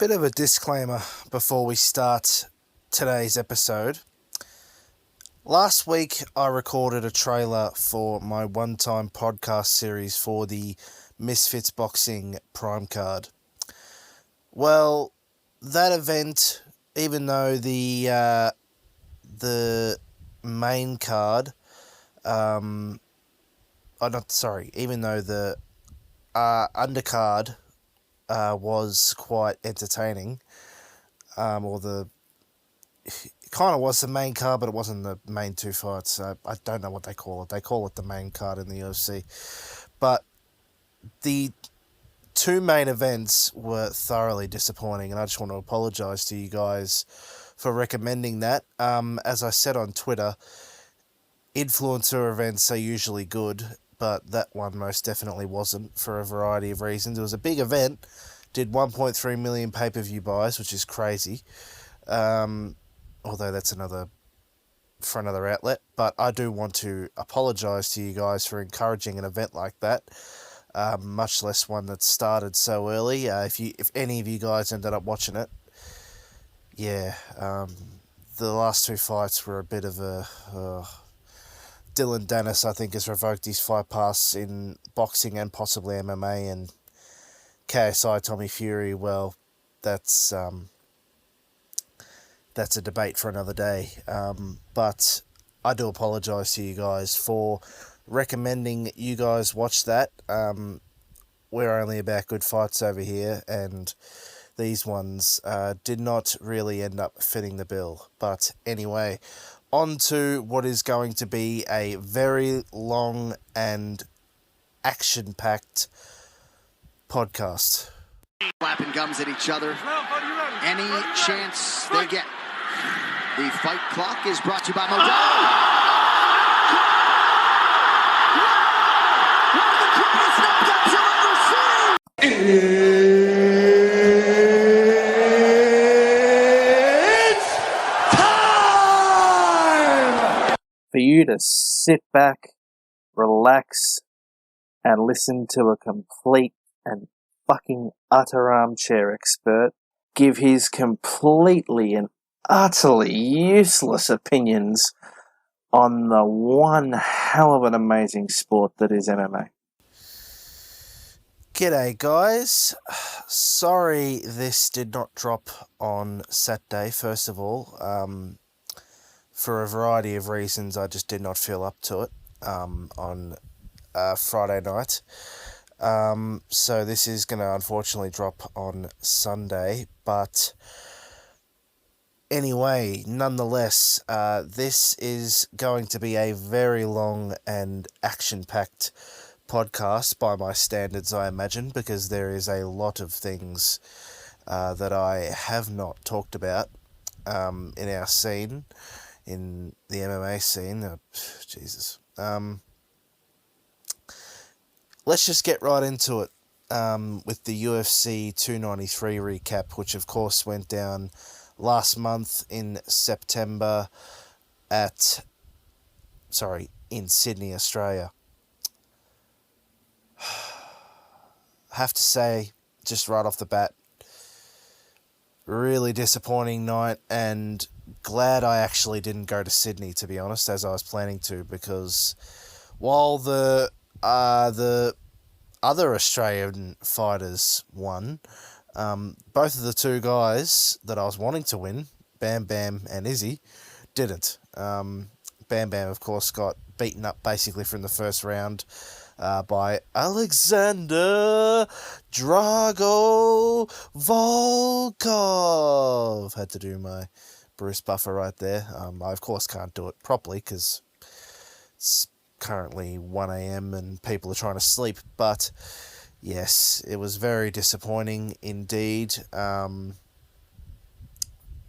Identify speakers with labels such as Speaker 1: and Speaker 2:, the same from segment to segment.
Speaker 1: Bit of a disclaimer before we start today's episode. Last week I recorded a trailer for my one-time podcast series for the Misfits Boxing Prime card. Well, that event, even though the main card, even though the undercard was quite entertaining, it kind of was the main card, but it wasn't the main two fights. I don't know what they call it. They call it the main card in the UFC. But the two main events were thoroughly disappointing, and I just want to apologise to you guys for recommending that. As I said on Twitter, influencer events are usually good, but that one most definitely wasn't for a variety of reasons. It was a big event, did 1.3 million pay-per-view buys, which is crazy. Although that's another outlet. But I do want to apologise to you guys for encouraging an event like that, much less one that started so early. If any of you guys ended up watching it, the last two fights were a bit of a... Dylan Dennis, I think, has revoked his fight pass in boxing and possibly MMA, and KSI Tommy Fury, well, that's a debate for another day. But I do apologise to you guys for recommending you guys watch that. We're only about good fights over here, and these ones did not really end up fitting the bill. But anyway, on to what is going to be a very long and action-packed podcast.
Speaker 2: Flapping gums at each other. Any chance they get. The fight clock is brought to you by Modelo. One of the greatest knockouts you'll ever see. It's time
Speaker 1: for you to sit back, relax, and listen to a complete and fucking utter armchair expert give his completely and utterly useless opinions on the one hell of an amazing sport that is MMA. G'day guys, sorry this did not drop on Saturday. First of all, for a variety of reasons I just did not feel up to it on Friday night. So this is going to unfortunately drop on Sunday, but anyway, nonetheless, this is going to be a very long and action-packed podcast by my standards, I imagine, because there is a lot of things that I have not talked about in our scene, in the MMA scene. Jesus. Let's just get right into it with the UFC 293 recap, which of course went down last month in September in Sydney, Australia. I have to say, just right off the bat, really disappointing night, and glad I actually didn't go to Sydney, to be honest, as I was planning to, because while the other Australian fighters won, both of the two guys that I was wanting to win, Bam Bam and Izzy, didn't. Bam Bam, of course, got beaten up basically from the first round by Alexander Drago Volkov. Had to do my Bruce Buffer right there. I, of course, can't do it properly because it's currently 1 a.m. and people are trying to sleep, but yes, it was very disappointing indeed. And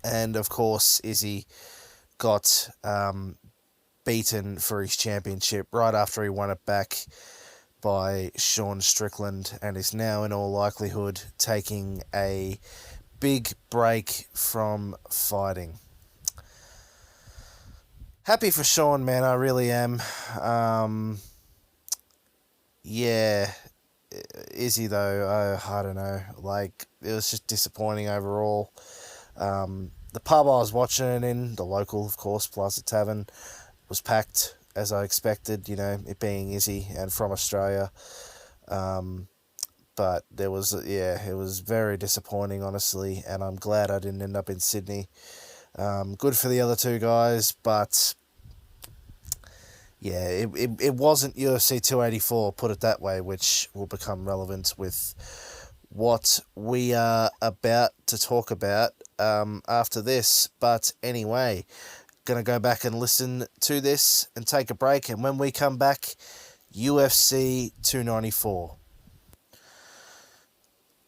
Speaker 1: of course, Izzy got beaten for his championship right after he won it back by Sean Strickland, and is now in all likelihood taking a big break from fighting. Happy for Sean, man, I really am. Yeah, Izzy, though, I don't know. Like, it was just disappointing overall. The pub I was watching it in, the local, of course, Plaza Tavern, was packed, as I expected, it being Izzy and from Australia. But there was, it was very disappointing, honestly, and I'm glad I didn't end up in Sydney. Good for the other two guys, but yeah, it wasn't UFC 284, put it that way, which will become relevant with what we are about to talk about after this. But anyway, going to go back and listen to this and take a break, and when we come back, UFC 294.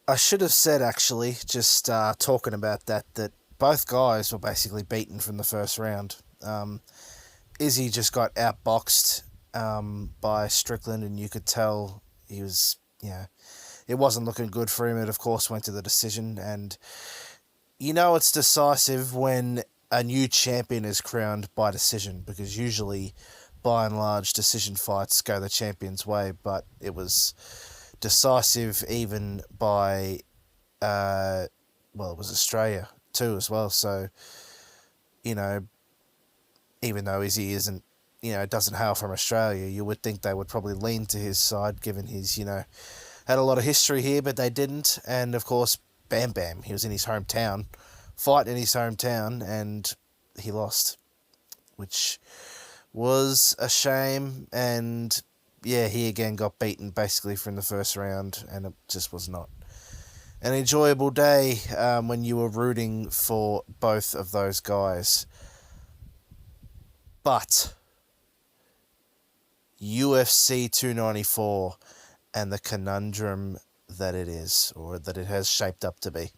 Speaker 1: I should have said, actually, just talking about that both guys were basically beaten from the first round. Izzy just got outboxed by Strickland, and you could tell he was, it wasn't looking good for him. It, of course, went to the decision, and it's decisive when a new champion is crowned by decision, because usually, by and large, decision fights go the champion's way, but it was decisive even by, it was Australia too as well, so, even though Izzy isn't, doesn't hail from Australia, you would think they would probably lean to his side, given he's, had a lot of history here, but they didn't, and of course, Bam Bam, he was in his hometown, fighting in his hometown, and he lost, which was a shame, and yeah, he again got beaten basically from the first round, and it just was not an enjoyable day when you were rooting for both of those guys. But UFC 294 and the conundrum that it is, or that it has shaped up to be.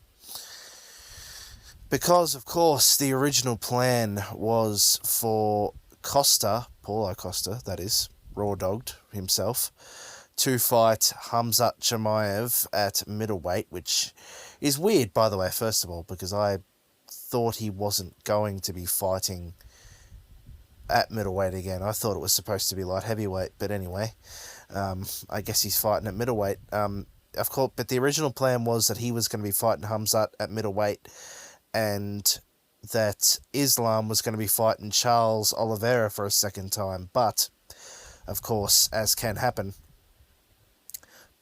Speaker 1: Because, of course, the original plan was for Costa, Paulo Costa, that is, raw-dogged himself, to fight Khamzat Chimeav at middleweight, which is weird, by the way, first of all, because I thought he wasn't going to be fighting at middleweight again. I thought it was supposed to be light heavyweight, but anyway, I guess he's fighting at middleweight. Of course, but the original plan was that he was going to be fighting Khamzat at middleweight, and that Islam was going to be fighting Charles Oliveira for a second time, but of course, as can happen,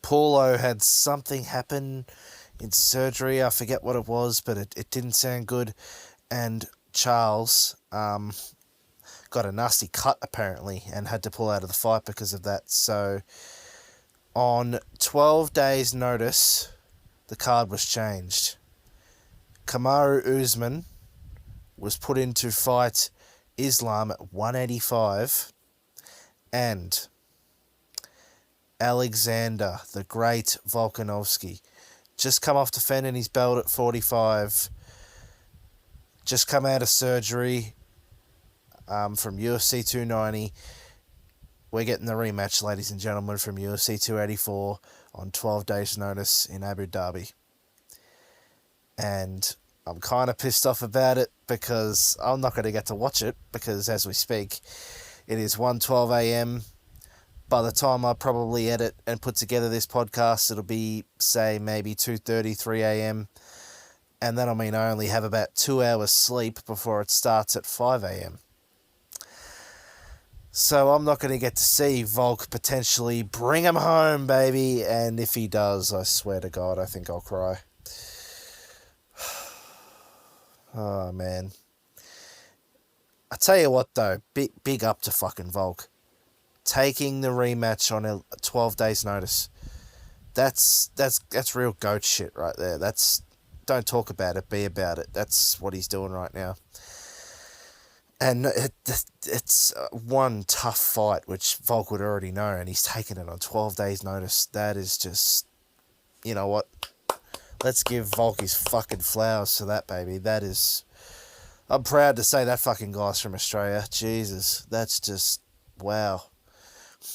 Speaker 1: Paulo had something happen in surgery. I forget what it was, but it didn't sound good. And Charles got a nasty cut, apparently, and had to pull out of the fight because of that. So, on 12 days' notice, the card was changed. Kamaru Usman was put in to fight Islam at 185, and Alexander, the great Volkanovski, just come off defending his belt at 45, just come out of surgery from UFC 290. We're getting the rematch, ladies and gentlemen, from UFC 284 on 12 days' notice in Abu Dhabi. And I'm kind of pissed off about it because I'm not going to get to watch it because, as we speak, it is 1:12 a.m. By the time I probably edit and put together this podcast, it'll be, say, maybe 2:30, 3 a.m. And then, I only have about 2 hours sleep before it starts at 5 a.m. So I'm not going to get to see Volk potentially bring him home, baby. And if he does, I swear to God, I think I'll cry. Oh, man. I tell you what, though, big up to fucking Volk. Taking the rematch on a 12 days notice. That's real goat shit right there. Don't talk about it, be about it. That's what he's doing right now. And it's one tough fight, which Volk would already know, and he's taking it on 12 days notice. That is just, you know what? Let's give Volk his fucking flowers to that, baby. I'm proud to say that fucking guy's from Australia. Jesus, that's just, wow.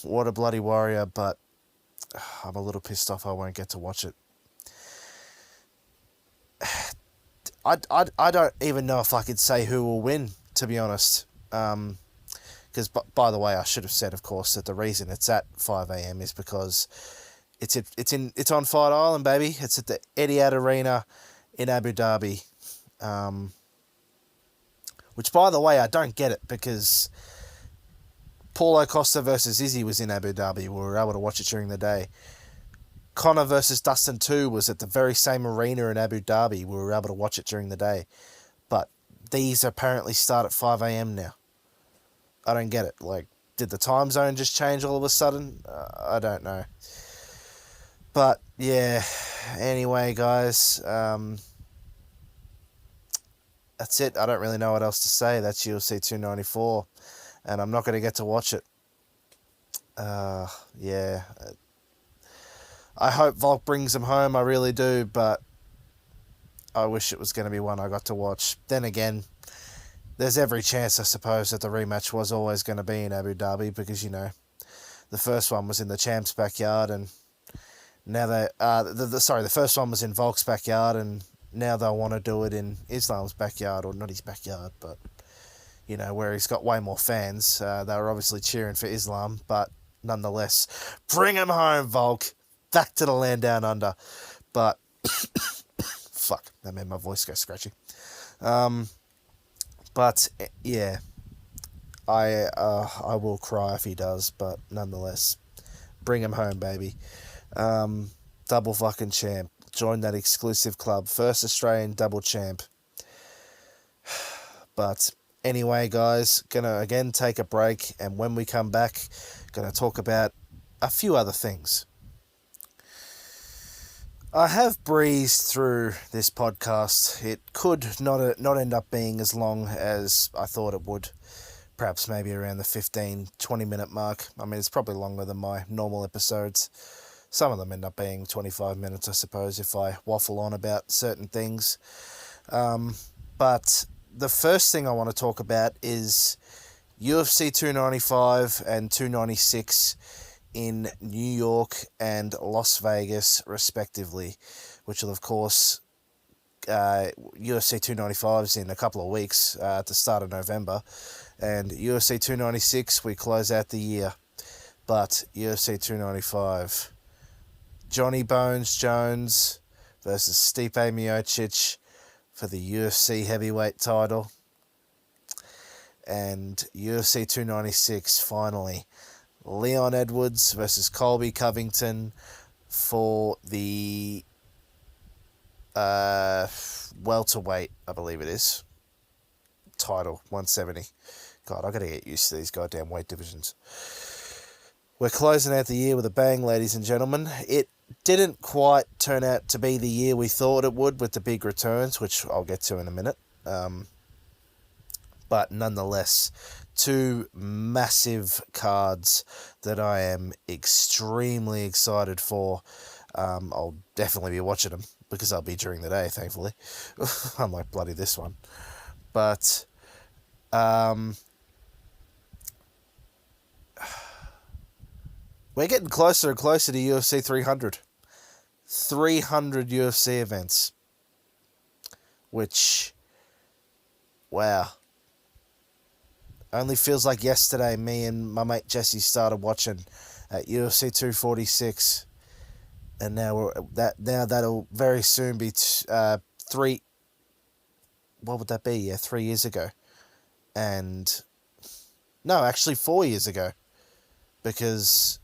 Speaker 1: What a bloody warrior, but I'm a little pissed off I won't get to watch it. I don't even know if I could say who will win, to be honest. Because, by the way, I should have said, of course, that the reason it's at 5 a.m. is because It's on Fight Island, baby. It's at the Etihad Arena in Abu Dhabi. Which, by the way, I don't get it, because Paulo Costa versus Izzy was in Abu Dhabi. We were able to watch it during the day. Conor versus Dustin 2 was at the very same arena in Abu Dhabi. We were able to watch it during the day. But these apparently start at 5 a.m. now. I don't get it. Like, did the time zone just change all of a sudden? I don't know. But, yeah. Anyway, guys. That's it. I don't really know what else to say. That's UFC 294. And I'm not going to get to watch it. Yeah. I hope Volk brings him home. I really do. But I wish it was going to be one I got to watch. Then again, there's every chance, I suppose, that the rematch was always going to be in Abu Dhabi. Because, you know, the first one was in the champ's backyard. And now the first one was in Volk's backyard. And now they'll want to do it in Islam's backyard, or not his backyard, but, you know, where he's got way more fans. They were obviously cheering for Islam, but nonetheless, bring him home, Volk. Back to the land down under. But, fuck, that made my voice go scratchy. But, yeah, I will cry if he does, but nonetheless, bring him home, baby. Double fucking champ. Join that exclusive club. First Australian double champ. But anyway, guys, gonna again take a break, and when we come back, gonna talk about a few other things. I have breezed through this podcast. It could not end up being as long as I thought it would. Perhaps maybe around the 15-20 minute mark. I mean, it's probably longer than my normal episodes. Some of them end up being 25 minutes, I suppose, if I waffle on about certain things. But the first thing I want to talk about is UFC 295 and 296 in New York and Las Vegas, respectively, which will, of course, UFC 295 is in a couple of weeks at the start of November, and UFC 296, we close out the year. But UFC 295... Johnny Bones Jones versus Stipe Miocic for the UFC heavyweight title. And UFC 296, finally, Leon Edwards versus Colby Covington for the welterweight, I believe it is, title, 170. God, I got to get used to these goddamn weight divisions. We're closing out the year with a bang, ladies and gentlemen. It didn't quite turn out to be the year we thought it would with the big returns, which I'll get to in a minute. But nonetheless, two massive cards that I am extremely excited for. I'll definitely be watching them because I'll be during the day, thankfully. Unlike bloody this one. But we're getting closer and closer to UFC 300. 300 UFC events. Which, wow. Only feels like yesterday me and my mate Jesse started watching at UFC 246. And now that'll very soon be 3 years ago. And no, actually 4 years ago. Because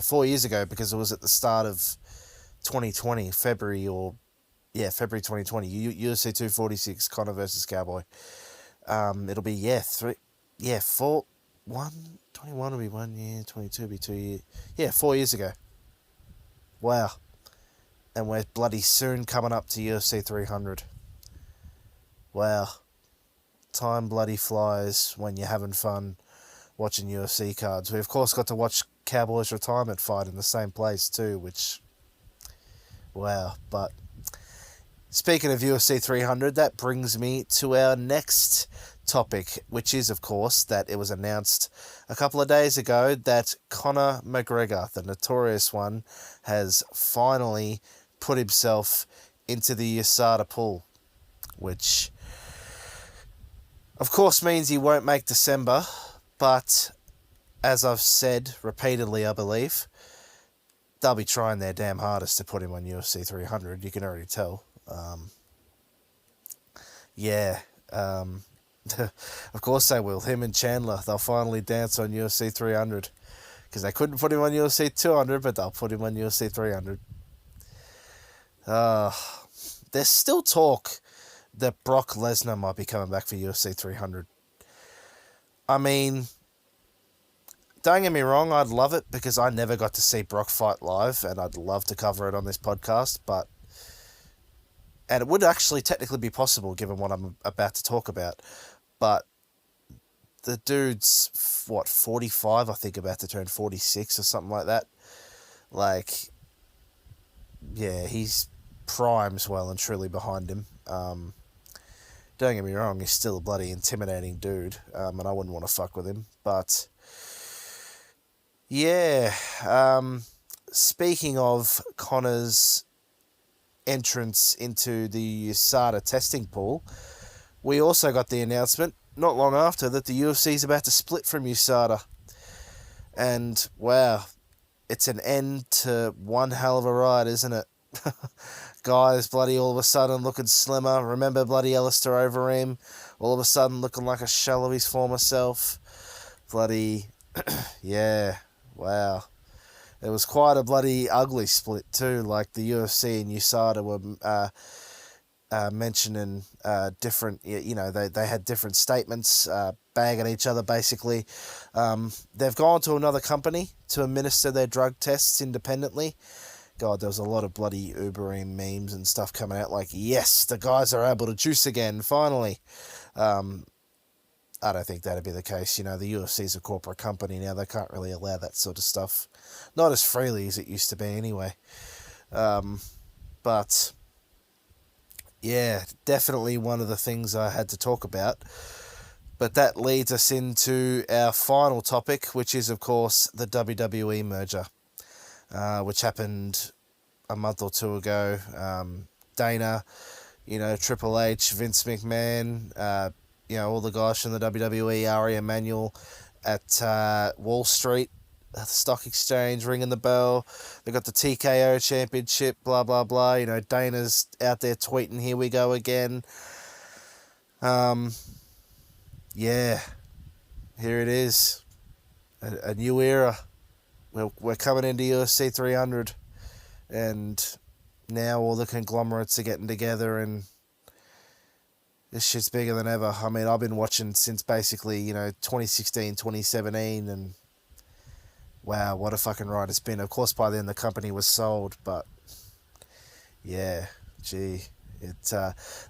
Speaker 1: 4 years ago, because it was at the start of 2020, February 2020, UFC 246, Conor versus Cowboy. It'll be, 21 will be 1 year, 22 will be 2 years. 4 years ago. Wow. And we're bloody soon coming up to UFC 300. Wow. Time bloody flies when you're having fun watching UFC cards. We, of course, got to watch Cowboy's retirement fight in the same place too, which, wow. But speaking of UFC 300, that brings me to our next topic, which is, of course, that it was announced a couple of days ago that Conor McGregor, the notorious one, has finally put himself into the USADA pool, which, of course, means he won't make December, but as I've said repeatedly, I believe, they'll be trying their damn hardest to put him on UFC 300. You can already tell. Of course they will. Him and Chandler, they'll finally dance on UFC 300. Because they couldn't put him on UFC 200, but they'll put him on UFC 300. There's still talk that Brock Lesnar might be coming back for UFC 300. I mean, don't get me wrong, I'd love it because I never got to see Brock fight live, and I'd love to cover it on this podcast, and it would actually technically be possible given what I'm about to talk about, but the dude's, 45, I think, about to turn 46 or something like that. Like, yeah, he's prime's well and truly behind him. Don't get me wrong, he's still a bloody intimidating dude, and I wouldn't want to fuck with him, but yeah, speaking of Conor's entrance into the USADA testing pool, we also got the announcement not long after that the UFC is about to split from USADA. And wow, it's an end to one hell of a ride, isn't it? Guys bloody all of a sudden looking slimmer. Remember bloody Alistair Overeem? All of a sudden looking like a shell of his former self. Bloody, yeah, wow. It was quite a bloody ugly split too. Like the UFC and USADA were mentioning different, they had different statements, bagging each other basically. They've gone to another company to administer their drug tests independently. God, there was a lot of bloody Uberim memes and stuff coming out like, yes, the guys are able to juice again, finally. I don't think that'd be the case. The UFC's a corporate company now. They can't really allow that sort of stuff. Not as freely as it used to be anyway. But yeah, definitely one of the things I had to talk about. But that leads us into our final topic, which is, of course, the WWE merger, which happened a month or two ago. Dana, Triple H, Vince McMahon, all the guys from the WWE, Ari Emanuel at Wall Street, at the stock exchange, ringing the bell. They got the TKO championship, blah, blah, blah. Dana's out there tweeting, here we go again. Yeah, here it is. A new era. We're coming into UFC 300, and now all the conglomerates are getting together, and this shit's bigger than ever. I mean, I've been watching since basically, 2016, 2017, and wow, what a fucking ride it's been. Of course, by then the company was sold, but yeah, gee.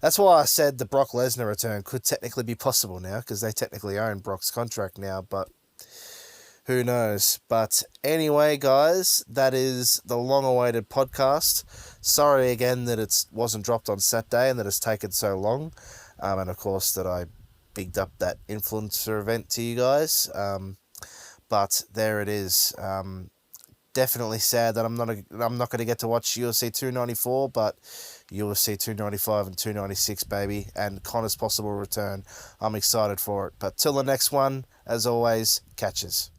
Speaker 1: That's why I said the Brock Lesnar return could technically be possible now, because they technically own Brock's contract now, but who knows. But anyway, guys, that is the long-awaited podcast. Sorry again that it wasn't dropped on Saturday and that it's taken so long. And of course that I bigged up that influencer event to you guys. But there it is. Definitely sad that I'm not going to get to watch UFC 294, but UFC 295 and 296, baby, and Conor's possible return. I'm excited for it. But till the next one, as always, catches.